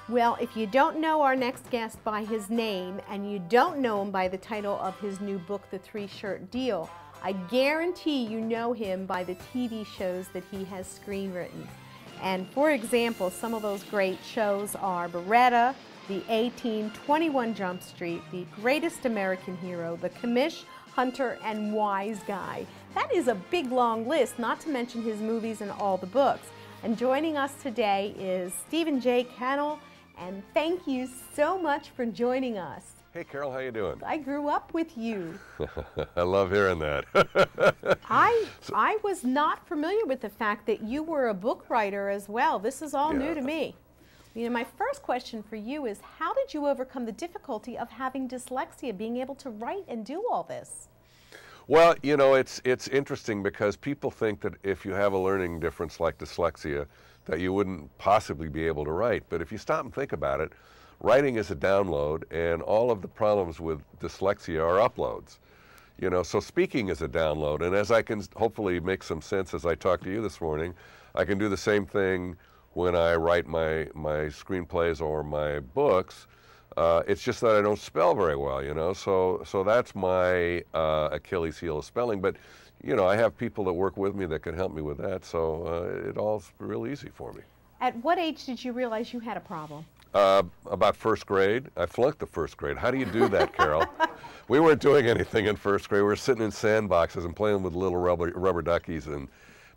Well, if you don't know our next guest by his name and you don't know him by the title of his new book, The Three-Shirt Deal, I guarantee you know him by the TV shows that he has screenwritten. And for example, some of those great shows are Beretta, The A-Team, 21 Jump Street, The Greatest American Hero, The Commish, Hunter, and Wise Guy. That is a big long list, not to mention his movies and all the books. And joining us today is Stephen J. Cannell, and thank you so much for joining us. Hey Carol, how you doing? I grew up with you. I love hearing that. I was not familiar with the fact that you were a book writer as well. This is all new to me. You know, my first question for you is, how did you overcome the difficulty of having dyslexia, being able to write and do all this? Well, you know, it's interesting because people think that if you have a learning difference like dyslexia, that you wouldn't possibly be able to write. But if you stop and think about it, writing is a download, and all of the problems with dyslexia are uploads. You know, so speaking is a download, and as I can hopefully make some sense as I talk to you this morning, I can do the same thing when I write my screenplays or my books. It's just that I don't spell very well, you know, so that's my Achilles heel of spelling. But, you know, I have people that work with me that can help me with that, so it all's real easy for me. At what age did you realize you had a problem? About first grade. I flunked the first grade. How do you do that, Carol? We weren't doing anything in first grade. We were sitting in sandboxes and playing with little rubber duckies,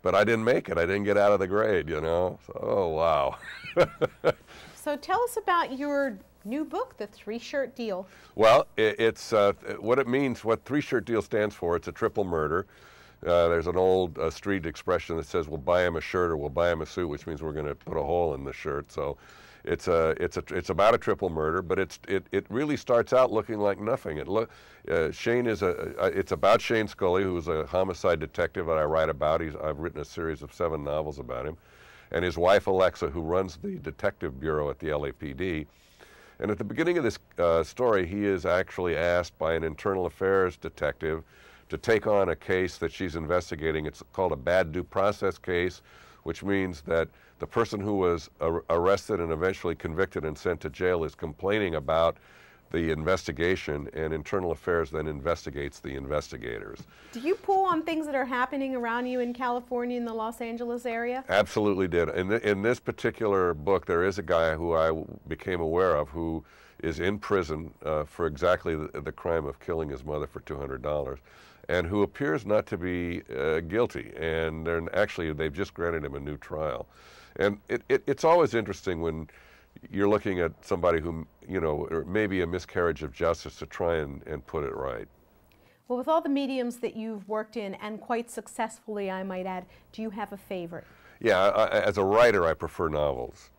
but I didn't make it. I didn't get out of the grade, you know. So, oh, wow. So tell us about your new book, The Three-Shirt Deal. Well, it's what it means, what Three-Shirt Deal stands for. It's a triple murder. There's an old street expression that says, we'll buy him a shirt or we'll buy him a suit, which means we're going to put a hole in the shirt. So it's about a triple murder, but it really starts out looking like nothing. It's about Shane Scully, who's a homicide detective that I write about. I've written a series of 7 novels about him, and his wife Alexa, who runs the detective bureau at the LAPD. And at the beginning of this story, he is actually asked by an internal affairs detective to take on a case that she's investigating. It's called a bad due process case, which means that the person who was arrested and eventually convicted and sent to jail is complaining about the investigation, and internal affairs then investigates the investigators. Do you pull on things that are happening around you in California, in the Los Angeles area? Absolutely did. In this particular book, there is a guy who I became aware of who is in prison for exactly the crime of killing his mother for $200, and who appears not to be guilty. And they've just granted him a new trial. And it's always interesting when you're looking at somebody who, you know, or maybe a miscarriage of justice, to try and put it right. Well, with all the mediums that you've worked in, and quite successfully, I might add, do you have a favorite? Yeah, as a writer, I prefer novels.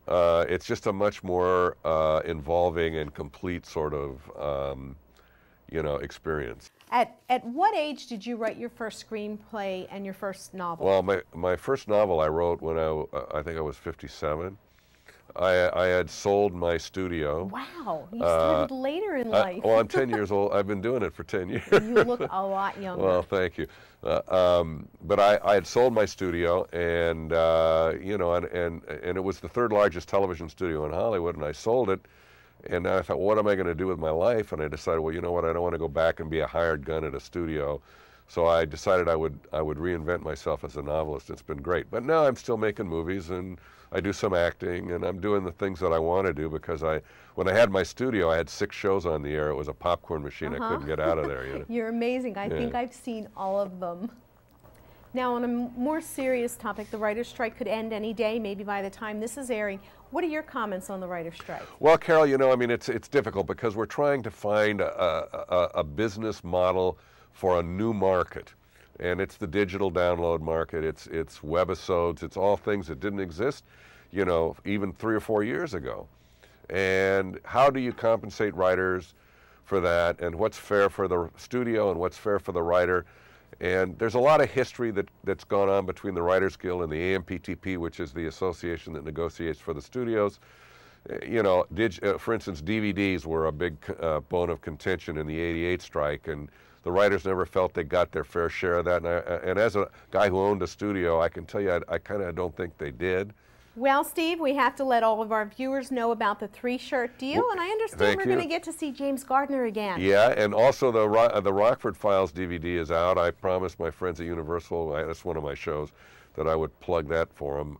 It's just a much more involving and complete sort of, you know, experience. At what age did you write your first screenplay and your first novel? Well, my first novel I wrote when I think I was 57. I had sold my studio. Wow, you started later in life. Well, I'm 10 years old. I've been doing it for 10 years. You look a lot younger. Well, thank you. But I had sold my studio, and you know, and it was the 3rd largest television studio in Hollywood, and I sold it. And I thought, what am I going to do with my life? And I decided, well, you know what? I don't want to go back and be a hired gun at a studio. So I decided I would reinvent myself as a novelist. It's been great. But now I'm still making movies, and I do some acting, and I'm doing the things that I want to do, because when I had my studio, I had 6 shows on the air. It was a popcorn machine. I couldn't get out of there. You know? You're amazing. I think I've seen all of them. Now, on a more serious topic, the writer's strike could end any day, maybe by the time this is airing. What are your comments on the writer's strike? Well, Carol, you know, I mean, it's difficult because we're trying to find a business model for a new market. And it's the digital download market, it's webisodes, it's all things that didn't exist, you know, even 3 or 4 years ago. And how do you compensate writers for that, and what's fair for the studio and what's fair for the writer? And there's a lot of history that's gone on between the Writers Guild and the AMPTP, which is the association that negotiates for the studios. You know, for instance, DVDs were a big bone of contention in the '88 strike, and the writers never felt they got their fair share of that. And as a guy who owned a studio, I can tell you I kind of don't think they did. Well, Steve, we have to let all of our viewers know about the 3-shirt deal, and I understand we're going to get to see James Gardner again. Yeah, and also the Rockford Files DVD is out. I promised my friends at Universal, that's one of my shows, that I would plug that for them.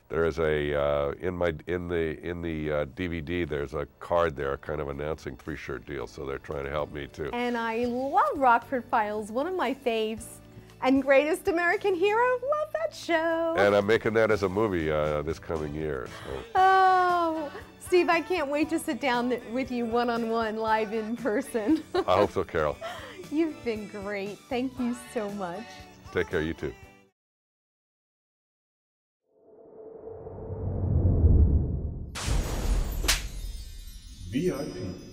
There is a in the DVD. There's a card there, kind of announcing 3-shirt deal. So they're trying to help me too. And I love Rockford Files, one of my faves. And Greatest American Hero, love that show. And I'm making that as a movie this coming year. So. Oh, Steve, I can't wait to sit down with you one-on-one live in person. I hope so, Carol. You've been great. Thank you so much. Take care, you too. VIP